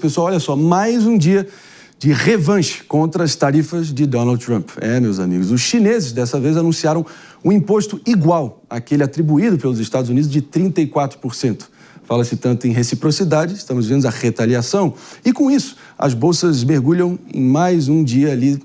Pessoal, olha só, mais um dia de revanche contra as tarifas de Donald Trump. Meus amigos, os chineses dessa vez anunciaram um imposto igual àquele atribuído pelos Estados Unidos de 34%. Fala-se tanto em reciprocidade, estamos vendo a retaliação. E com isso, as bolsas mergulham em mais um dia ali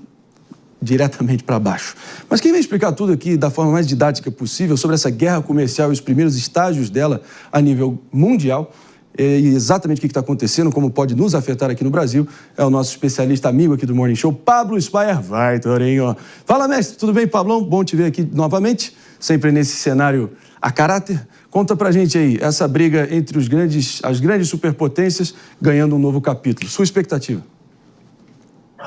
diretamente para baixo. Mas quem vai explicar tudo aqui da forma mais didática possível sobre essa guerra comercial e os primeiros estágios dela a nível mundial, e exatamente o que está acontecendo, como pode nos afetar aqui no Brasil, é o nosso especialista amigo aqui do Morning Show, Pablo Spyer. Vai, Torinho! Fala, mestre, tudo bem, Pablão? Bom te ver aqui novamente, sempre nesse cenário a caráter. Conta pra gente aí, essa briga entre as grandes superpotências ganhando um novo capítulo. Sua expectativa?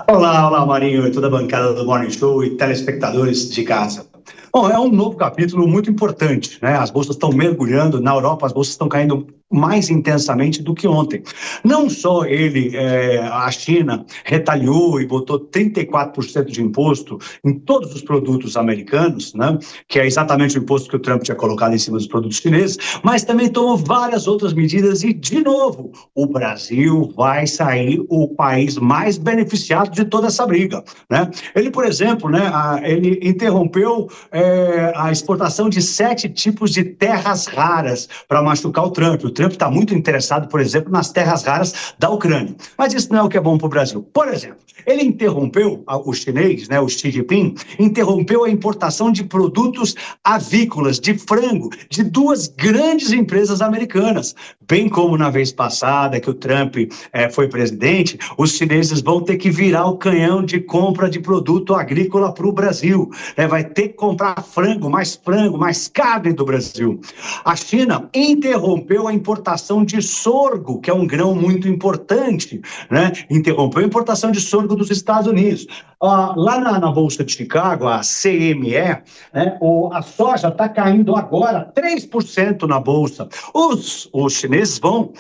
Olá, Marinho e toda a bancada do Morning Show e telespectadores de casa. Bom, é um novo capítulo muito importante, né? As bolsas estão mergulhando, na Europa as bolsas estão caindo mais intensamente do que ontem. Não só a China retaliou e botou 34% de imposto em todos os produtos americanos, né? Que é exatamente o imposto que o Trump tinha colocado em cima dos produtos chineses, mas também tomou várias outras medidas e, de novo, o Brasil vai sair o país mais beneficiado de toda essa briga, né? Ele, por exemplo, né, ele interrompeu a exportação de 7 tipos de terras raras para machucar o Trump. O Trump está muito interessado, por exemplo, nas terras raras da Ucrânia. Mas isso não é o que é bom para o Brasil. Por exemplo, ele interrompeu, o chinês, né, o Xi Jinping, interrompeu a importação de produtos avícolas, de frango, de 2 grandes empresas americanas. Bem como na vez passada que o Trump foi presidente, os chineses vão ter que virar o canhão de compra de produto agrícola para o Brasil. Vai ter que comprar frango, mais carne do Brasil. A China interrompeu a importação de sorgo, que é um grão muito importante, né? Interrompeu a importação de sorgo dos Estados Unidos. Lá na Bolsa de Chicago, a CME, né, a soja está caindo agora 3% na Bolsa. Os chineses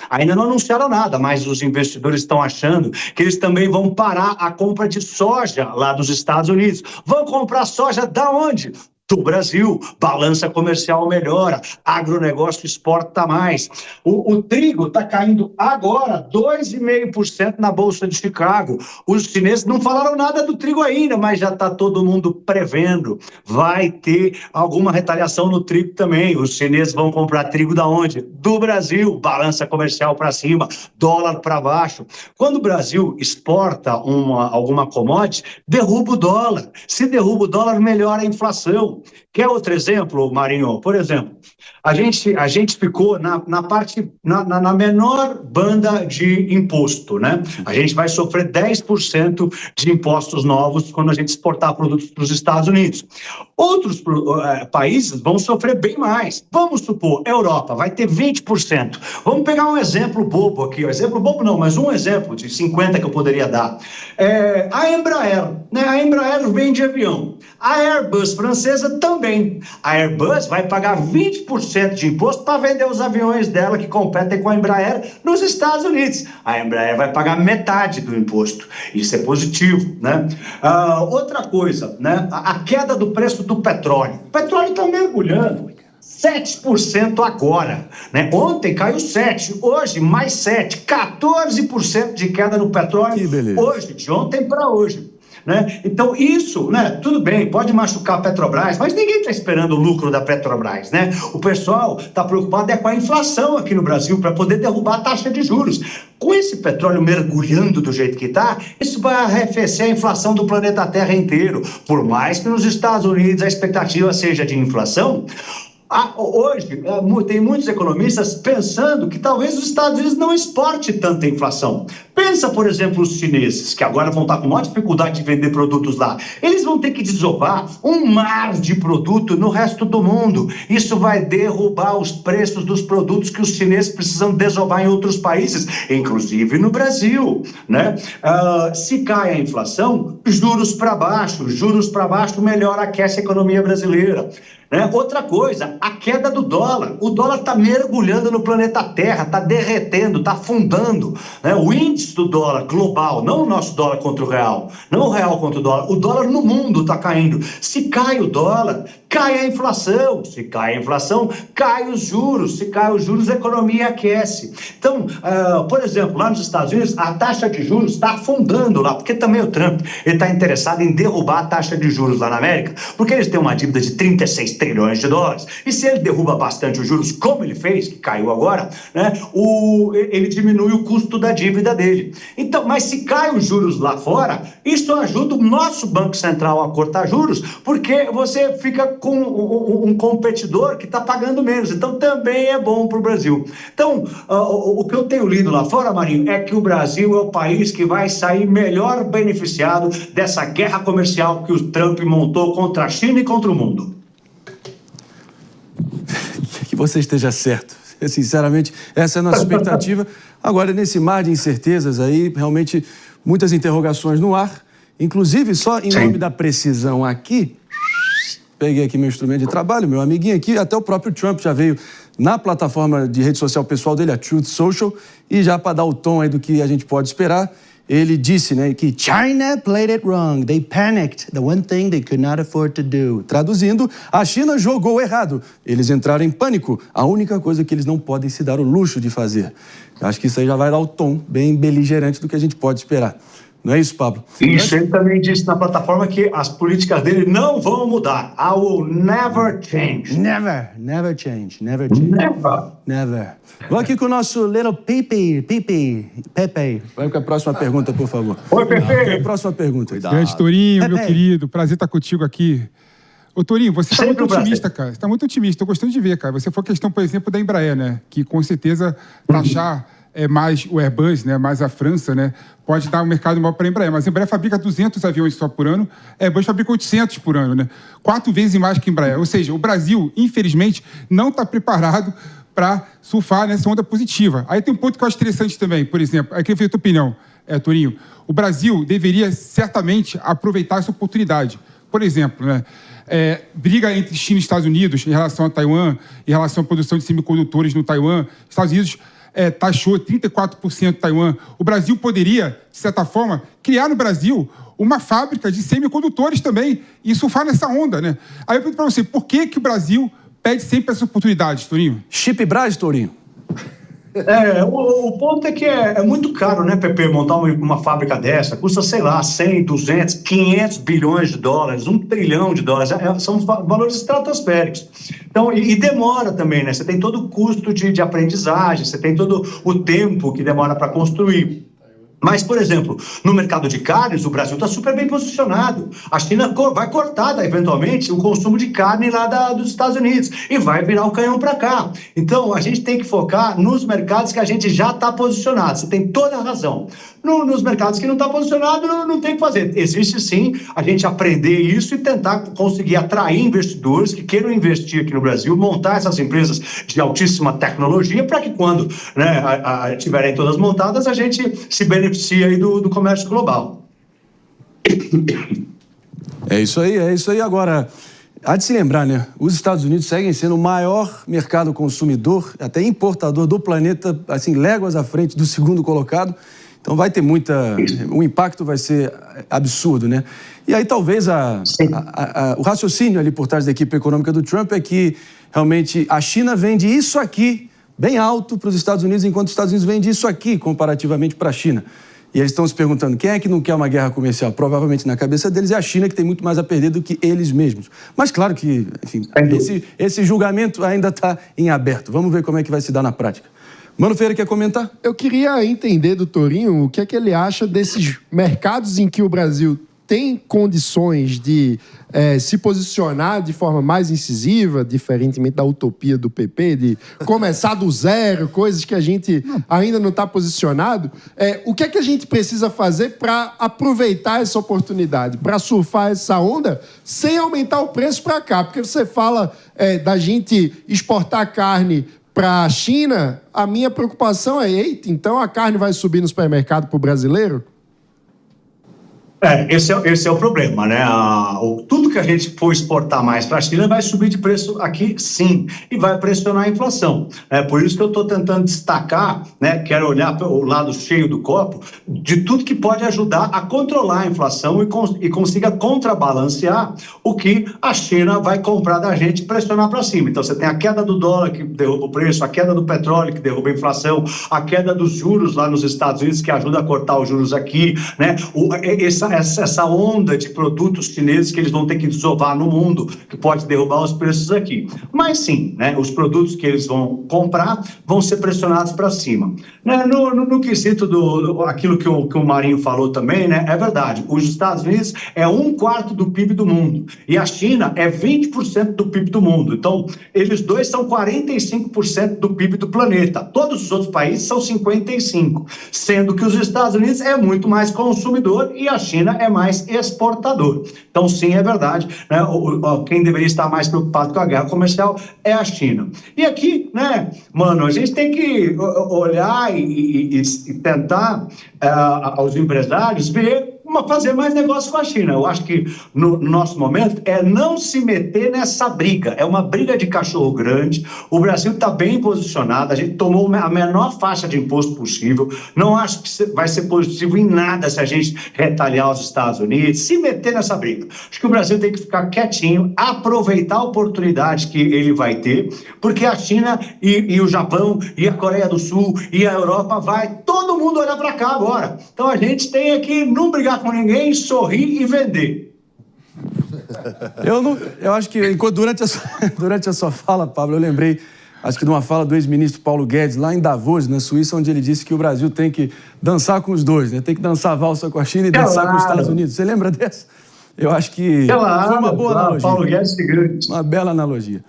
ainda não anunciaram nada, mas os investidores estão achando que eles também vão parar a compra de soja lá dos Estados Unidos. Vão comprar soja da onde? Do Brasil. Balança comercial melhora, agronegócio exporta mais. O trigo está caindo agora 2,5% na Bolsa de Chicago. Os chineses não falaram nada do trigo ainda, mas já está todo mundo prevendo. Vai ter alguma retaliação no trigo também. Os chineses vão comprar trigo da onde? Do Brasil. Balança comercial para cima, dólar para baixo. Quando o Brasil exporta alguma commodity, derruba o dólar. Se derruba o dólar, melhora a inflação. Quer outro exemplo, Marinho? Por exemplo, a gente ficou na menor banda de imposto, né? A gente vai sofrer 10% de impostos novos quando a gente exportar produtos para os Estados Unidos. Outros países vão sofrer bem mais. Vamos supor, Europa vai ter 20%. Vamos pegar um exemplo bobo aqui. Exemplo bobo não, mas um exemplo de 50 que eu poderia dar. A Embraer, né? A Embraer vende avião. A Airbus francesa também. A Airbus vai pagar 20% de imposto para vender os aviões dela que competem com a Embraer nos Estados Unidos. A Embraer vai pagar metade do imposto. Isso é positivo, né? Outra coisa, né? A queda do preço do petróleo. O petróleo está mergulhando. 7% agora, né? Ontem caiu 7%, hoje mais 7%, 14% de queda no petróleo, hoje, de ontem para hoje. Né? Então isso, né, tudo bem, pode machucar a Petrobras, mas ninguém está esperando o lucro da Petrobras, né? O pessoal está preocupado com a inflação aqui no Brasil para poder derrubar a taxa de juros. Com esse petróleo mergulhando do jeito que está, isso vai arrefecer a inflação do planeta Terra inteiro. Por mais que nos Estados Unidos a expectativa seja de inflação, hoje, tem muitos economistas pensando que talvez os Estados Unidos não exporte tanta inflação. Pensa, por exemplo, os chineses, que agora vão estar com maior dificuldade de vender produtos lá. Eles vão ter que desovar um mar de produto no resto do mundo. Isso vai derrubar os preços dos produtos que os chineses precisam desovar em outros países, inclusive no Brasil, né? Se cai a inflação, juros para baixo melhora, aquece a economia brasileira. Né? Outra coisa, a queda do dólar. O dólar está mergulhando no planeta Terra, está derretendo, está afundando. Né? O índice do dólar global, não o nosso dólar contra o real, não o real contra o dólar no mundo está caindo. Se cai o dólar, cai a inflação. Se cai a inflação, cai os juros. Se cai os juros, a economia aquece. Então, por exemplo, lá nos Estados Unidos, a taxa de juros está afundando lá, porque também o Trump está interessado em derrubar a taxa de juros lá na América, porque eles têm uma dívida de 36 trilhões de dólares. E se ele derruba bastante os juros, como ele fez, que caiu agora, né, ele diminui o custo da dívida dele. Então, mas se cai os juros lá fora, isso ajuda o nosso Banco Central a cortar juros, porque você fica com um competidor que está pagando menos. Então, também é bom para o Brasil. Então, o que eu tenho lido lá fora, Marinho, é que o Brasil é o país que vai sair melhor beneficiado dessa guerra comercial que o Trump montou contra a China e contra o mundo. Que você esteja certo. Sinceramente, essa é a nossa expectativa. Agora, nesse mar de incertezas aí, realmente muitas interrogações no ar. Inclusive, só em nome da precisão aqui, peguei aqui meu instrumento de trabalho, meu amiguinho aqui, até o próprio Trump já veio na plataforma de rede social pessoal dele, a Truth Social, e já para dar o tom aí do que a gente pode esperar, ele disse, né, que China played it wrong, they panicked, the one thing they could not afford to do. Traduzindo, a China jogou errado, eles entraram em pânico, a única coisa que eles não podem se dar o luxo de fazer. Acho que isso aí já vai dar o tom bem beligerante do que a gente pode esperar. Não é isso, Pablo? Isso, ele também disse na plataforma que as políticas dele não vão mudar. I will never change. Never change, never change. Never. Vamos aqui com o nosso little Pepe. Vai com a próxima pergunta, por favor. Oi, Pepe. A próxima pergunta. Grande Torinho, meu querido, prazer estar contigo aqui. Ô, Torinho, você está muito otimista, cara. Você está muito otimista, estou gostando de ver, cara. Você foi questão, por exemplo, da Embraer, né? Que com certeza taxar mais o Airbus, né? Mais a França, né? Pode dar um mercado maior para a Embraer. Mas a Embraer fabrica 200 aviões só por ano, a Airbus fabrica 800 por ano, né? 4 vezes mais que a Embraer. Ou seja, o Brasil, infelizmente, não está preparado para surfar nessa onda positiva. Aí tem um ponto que eu acho interessante também, por exemplo, aí eu queria ver a tua opinião, Torinho. O Brasil deveria certamente aproveitar essa oportunidade. Por exemplo, né? Briga entre China e Estados Unidos em relação a Taiwan, em relação à produção de semicondutores no Taiwan. Estados Unidos taxou 34% Taiwan. O Brasil poderia, de certa forma, criar no Brasil uma fábrica de semicondutores também e surfar nessa onda, né? Aí eu pergunto para você, por que o Brasil pede sempre essa oportunidade, Torinho? Chip Brás, Torinho. O ponto é que é muito caro, né, Pepe, montar uma fábrica dessa. Custa, sei lá, 100, 200, 500 bilhões de dólares, 1 trilhão de dólares. São valores estratosféricos. Então, e demora também, né? Você tem todo o custo de aprendizagem, você tem todo o tempo que demora para construir. Mas, por exemplo, no mercado de carnes, o Brasil está super bem posicionado. A China vai cortar, eventualmente, o consumo de carne lá dos Estados Unidos e vai virar o canhão para cá. Então, a gente tem que focar nos mercados que a gente já está posicionado. Você tem toda a razão. Nos mercados que não está posicionado, não tem o que fazer. Existe, sim, a gente aprender isso e tentar conseguir atrair investidores que queiram investir aqui no Brasil, montar essas empresas de altíssima tecnologia para que quando tiverem todas montadas, a gente se beneficie aí do comércio global. É isso aí. Agora, há de se lembrar, né? Os Estados Unidos seguem sendo o maior mercado consumidor, até importador do planeta, assim, léguas à frente do segundo colocado. Então vai ter o impacto vai ser absurdo, né? E aí talvez o raciocínio ali por trás da equipe econômica do Trump é que realmente a China vende isso aqui bem alto para os Estados Unidos, enquanto os Estados Unidos vende isso aqui comparativamente para a China. E eles estão se perguntando, quem é que não quer uma guerra comercial? Provavelmente na cabeça deles é a China, que tem muito mais a perder do que eles mesmos. Mas claro que, enfim, esse julgamento ainda está em aberto. Vamos ver como é que vai se dar na prática. Mano Ferreira, quer comentar? Eu queria entender do Torinho o que é que ele acha desses mercados em que o Brasil tem condições de se posicionar de forma mais incisiva, diferentemente da utopia do PP, de começar do zero, coisas que a gente ainda não está posicionado. O que é que a gente precisa fazer para aproveitar essa oportunidade, para surfar essa onda sem aumentar o preço para cá? Porque você fala da gente exportar carne para a China, a minha preocupação é, eita, então a carne vai subir no supermercado para o brasileiro? Esse é o problema, né? Tudo que a gente for exportar mais para a China vai subir de preço aqui, sim, e vai pressionar a inflação. É por isso que eu estou tentando destacar, né? Quero olhar para o lado cheio do copo, de tudo que pode ajudar a controlar a inflação e consiga contrabalancear o que a China vai comprar da gente e pressionar para cima. Então, você tem a queda do dólar que derruba o preço, a queda do petróleo que derruba a inflação, a queda dos juros lá nos Estados Unidos que ajuda a cortar os juros aqui, né? Essa onda de produtos chineses que eles vão ter que desovar no mundo, que pode derrubar os preços aqui. Mas sim, né, os produtos que eles vão comprar vão ser pressionados para cima. Né, no quesito aquilo que o Marinho falou também, né, é verdade. Os Estados Unidos é 1/4 do PIB do mundo e a China é 20% do PIB do mundo. Então, eles dois são 45% do PIB do planeta. Todos os outros países são 55%, sendo que os Estados Unidos é muito mais consumidor e a China é mais exportador. Então, sim, é verdade, né? Quem deveria estar mais preocupado com a guerra comercial é a China. E aqui, né, mano, a gente tem que olhar e tentar, aos empresários, fazer mais negócio com a China. Eu acho que no nosso momento é não se meter nessa briga. É uma briga de cachorro grande. O Brasil está bem posicionado. A gente tomou a menor faixa de imposto possível. Não acho que vai ser positivo em nada se a gente retaliar os Estados Unidos, se meter nessa briga. Acho que o Brasil tem que ficar quietinho, aproveitar a oportunidade que ele vai ter, porque a China e o Japão e a Coreia do Sul e a Europa vai todo mundo olhar para cá agora. Então a gente tem que não brigar com ninguém, sorrir e vender. Eu acho que durante a sua fala, Pablo, eu lembrei, acho que de uma fala do ex-ministro Paulo Guedes, lá em Davos, na Suíça, onde ele disse que o Brasil tem que dançar com os dois, né? Tem que dançar valsa com a China e dançar com os Estados Unidos. Você lembra dessa? Eu acho que foi uma boa analogia. Paulo Guedes grande. Uma bela analogia.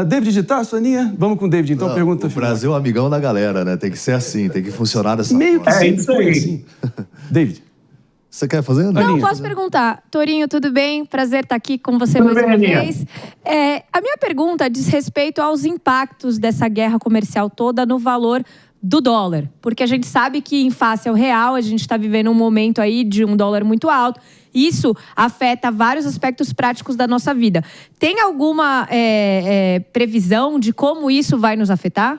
David de Tarso, Aninha? Vamos com o David, então. Pergunta final. O Brasil é o amigão da galera, né? Tem que ser assim, tem que funcionar dessa forma. Meio que sempre foi assim. David. Você quer fazer? Não, posso perguntar. Torinho, tudo bem? Prazer estar aqui com você mais uma vez. A minha pergunta diz respeito aos impactos dessa guerra comercial toda no valor do dólar. Porque a gente sabe que, em face ao real, a gente está vivendo um momento aí de um dólar muito alto. Isso afeta vários aspectos práticos da nossa vida. Tem alguma previsão de como isso vai nos afetar?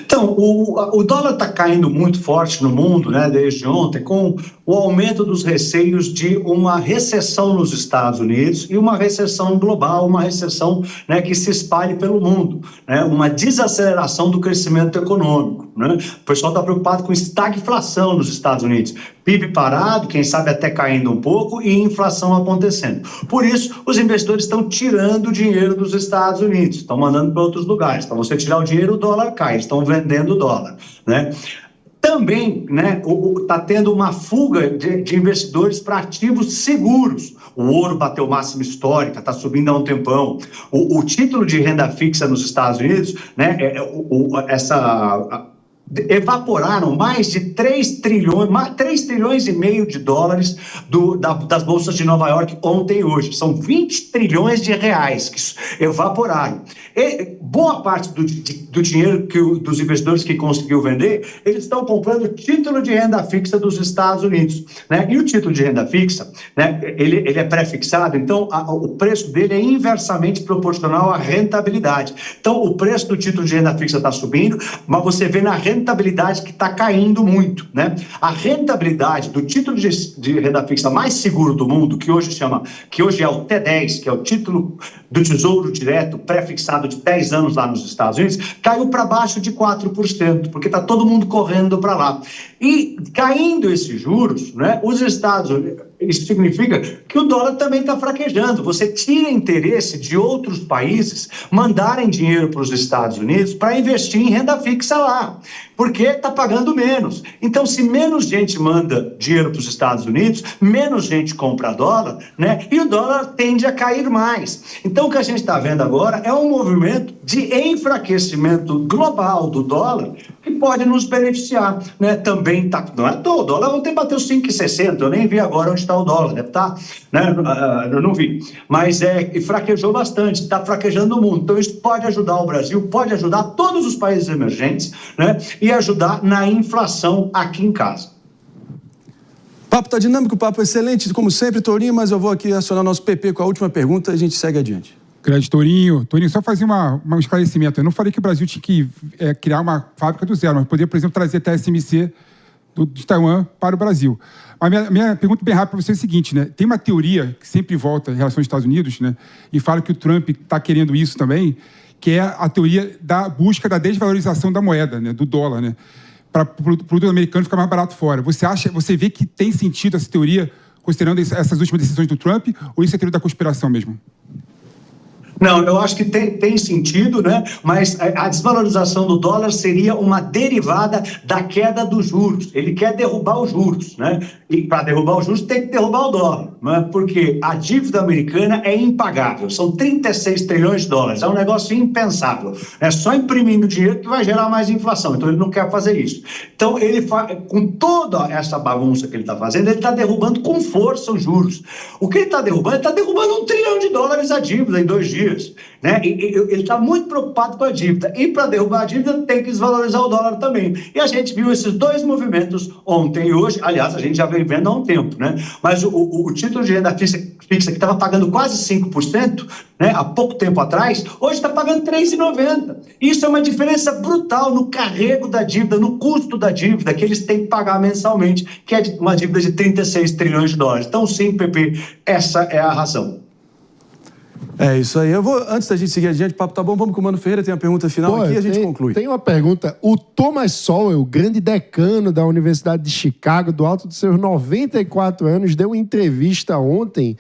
Então, o dólar está caindo muito forte no mundo, né, desde ontem, com o aumento dos receios de uma recessão nos Estados Unidos e uma recessão global, uma recessão, né, que se espalhe pelo mundo, né, uma desaceleração do crescimento econômico. Né? O pessoal está preocupado com estagflação nos Estados Unidos, PIB parado, quem sabe até caindo um pouco, e inflação acontecendo. Por isso, os investidores estão tirando o dinheiro dos Estados Unidos, estão mandando para outros lugares. Para você tirar o dinheiro, o dólar cai, estão vendendo o dólar, né? Também, né, está tendo uma fuga de investidores para ativos seguros. O ouro bateu máxima histórica, está subindo há um tempão. O título de renda fixa nos Estados Unidos, né, evaporaram mais de 3 trilhões e meio de dólares das bolsas de Nova York ontem e hoje. São 20 trilhões de reais que evaporaram. E boa parte do dinheiro dos investidores que conseguiu vender, eles estão comprando título de renda fixa dos Estados Unidos. Né? E o título de renda fixa, né, ele é pré-fixado, então o preço dele é inversamente proporcional à rentabilidade. Então o preço do título de renda fixa está subindo, mas você vê na rentabilidade que está caindo muito, né? A rentabilidade do título de renda fixa mais seguro do mundo, que hoje é o T10, que é o título do Tesouro Direto pré-fixado de 10 anos lá nos Estados Unidos, caiu para baixo de 4%, porque está todo mundo correndo para lá. E caindo esses juros, né, os Estados Unidos, isso significa que o dólar também está fraquejando. Você tira interesse de outros países mandarem dinheiro para os Estados Unidos para investir em renda fixa lá, porque está pagando menos. Então, se menos gente manda dinheiro para os Estados Unidos, menos gente compra dólar, né? E o dólar tende a cair mais. Então, o que a gente está vendo agora é um movimento de enfraquecimento global do dólar que pode nos beneficiar, né? Também tá, não é à toa, o dólar ontem bateu 5,60, eu nem vi agora onde está o dólar, deve estar, né? Eu não vi, mas fraquejou bastante, está fraquejando o mundo. Então, isso pode ajudar o Brasil, pode ajudar todos os países emergentes, né? E ajudar na inflação aqui em casa. papo tá dinâmico, o papo excelente, como sempre, Tourinho, mas eu vou aqui acionar nosso PP com a última pergunta e a gente segue adiante. Grande Tourinho. Tourinho, só fazer um esclarecimento. Eu não falei que o Brasil tinha que criar uma fábrica do zero, mas poderia, por exemplo, trazer TSMC de Taiwan para o Brasil. A minha pergunta bem rápida para você é a seguinte, né? Tem uma teoria que sempre volta em relação aos Estados Unidos, né? E fala que o Trump está querendo isso também, que é a teoria da busca da desvalorização da moeda, né? Do dólar, né? Para o produto americano ficar mais barato fora. Você vê que tem sentido essa teoria, considerando essas últimas decisões do Trump, ou isso é teoria da conspiração mesmo? Não, eu acho que tem sentido, né? Mas a desvalorização do dólar seria uma derivada da queda dos juros. Ele quer derrubar os juros, né? E para derrubar os juros tem que derrubar o dólar, né? Porque a dívida americana é impagável. São 36 trilhões de dólares. É um negócio impensável. É só imprimindo dinheiro que vai gerar mais inflação. Então ele não quer fazer isso. Então com toda essa bagunça que ele está fazendo, ele está derrubando com força os juros. O que ele está derrubando? Ele está derrubando $1 trilhão a dívida em 2 dias. Né? Ele está muito preocupado com a dívida. E para derrubar a dívida tem que desvalorizar o dólar também. E a gente viu esses 2 movimentos ontem e hoje. Aliás, a gente já vem vendo há um tempo. Né? Mas o título de renda fixa que estava pagando quase 5%, né, há pouco tempo atrás, hoje está pagando 3,90%. Isso é uma diferença brutal no carrego da dívida, no custo da dívida que eles têm que pagar mensalmente, que é uma dívida de 36 trilhões de dólares. Então, sim, Pepe, essa é a razão. É isso aí. Antes da gente seguir adiante, o papo tá bom, vamos com o Mano Ferreira, tem uma pergunta final aqui e a gente conclui. Tem uma pergunta. O Thomas Sowell, grande decano da Universidade de Chicago, do alto dos seus 94 anos, deu uma entrevista ontem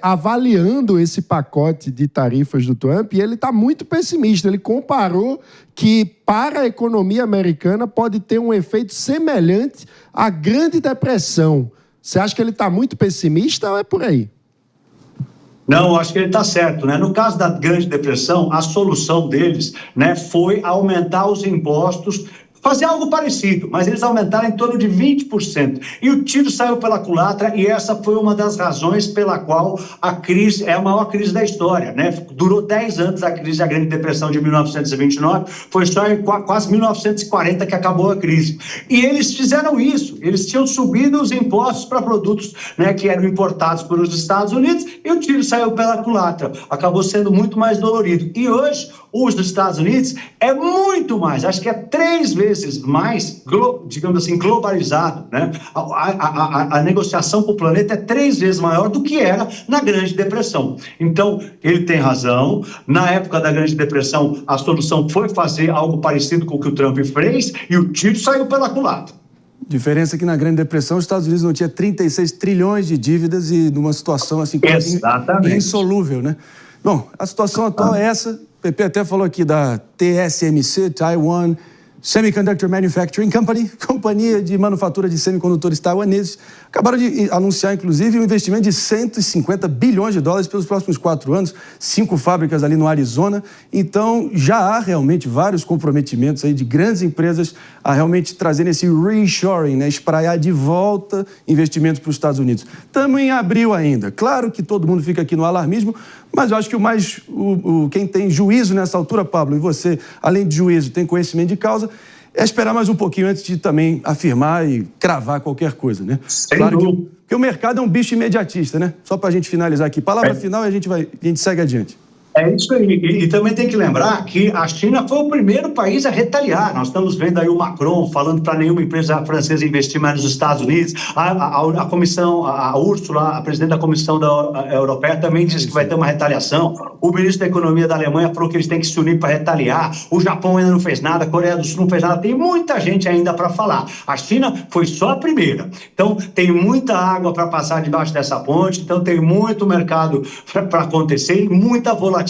avaliando esse pacote de tarifas do Trump e ele está muito pessimista. Ele comparou que para a economia americana pode ter um efeito semelhante à Grande Depressão. Você acha que ele está muito pessimista ou é por aí? Não, acho que ele está certo, né? No caso da Grande Depressão, a solução deles, né, foi aumentar os impostos, fazer algo parecido, mas eles aumentaram em torno de 20%. E o tiro saiu pela culatra e essa foi uma das razões pela qual a crise é a maior crise da história, né? Durou 10 anos a crise da Grande Depressão de 1929, foi só em quase 1940 que acabou a crise. E eles fizeram isso, eles tinham subido os impostos para produtos, né, que eram importados pelos Estados Unidos e o tiro saiu pela culatra. Acabou sendo muito mais dolorido. E hoje, os dos Estados Unidos é muito mais, acho que é 3 vezes mais, digamos assim, globalizado, né? A negociação para o planeta é 3 vezes maior do que era na Grande Depressão. Então, ele tem razão. Na época da Grande Depressão, a solução foi fazer algo parecido com o que o Trump fez e o tiro saiu pela culatra. Diferença é que na Grande Depressão os Estados Unidos não tinha 36 trilhões de dívidas e numa situação assim quase insolúvel, né? Bom, a situação atual é essa. O PP até falou aqui da TSMC, Taiwan Semiconductor Manufacturing Company, companhia de manufatura de semicondutores taiwaneses, acabaram de anunciar, inclusive, um investimento de $150 bilhões pelos próximos 4 anos, 5 fábricas ali no Arizona. Então, já há realmente vários comprometimentos aí de grandes empresas a realmente trazerem esse reshoring, né, espraiar de volta investimentos para os Estados Unidos. Estamos em abril ainda. Claro que todo mundo fica aqui no alarmismo, mas eu acho que quem tem juízo nessa altura, Pablo, e você, além de juízo, tem conhecimento de causa, é esperar mais um pouquinho antes de também afirmar e cravar qualquer coisa, né? Claro que o mercado é um bicho imediatista, né? Só para a gente finalizar aqui. Palavra final e a gente segue adiante. É isso aí. E também tem que lembrar que a China foi o primeiro país a retaliar. Nós estamos vendo aí o Macron falando para nenhuma empresa francesa investir mais nos Estados Unidos. A comissão, a Ursula, a presidente da Comissão Europeia, também disse que vai ter uma retaliação. O ministro da Economia da Alemanha falou que eles têm que se unir para retaliar. O Japão ainda não fez nada, a Coreia do Sul não fez nada. Tem muita gente ainda para falar. A China foi só a primeira. Então, tem muita água para passar debaixo dessa ponte. Então, tem muito mercado para acontecer e muita volatilidade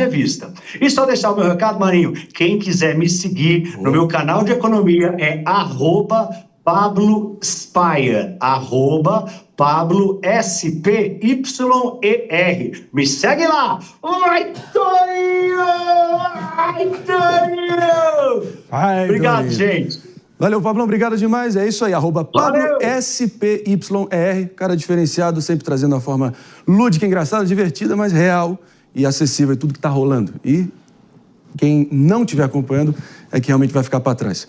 à vista. E só deixar o meu recado, Marinho, quem quiser me seguir no meu canal de economia é @PabloSpyer, @PabloSpyer. Me segue lá! Vai, Torinho! Vai, Torinho! Obrigado, gente! Valeu, Pablão, obrigado demais. É isso aí, @PabloSpyer, cara diferenciado, sempre trazendo a forma lúdica, engraçada, divertida, mas real e acessível a tudo que está rolando. E quem não estiver acompanhando é que realmente vai ficar para trás.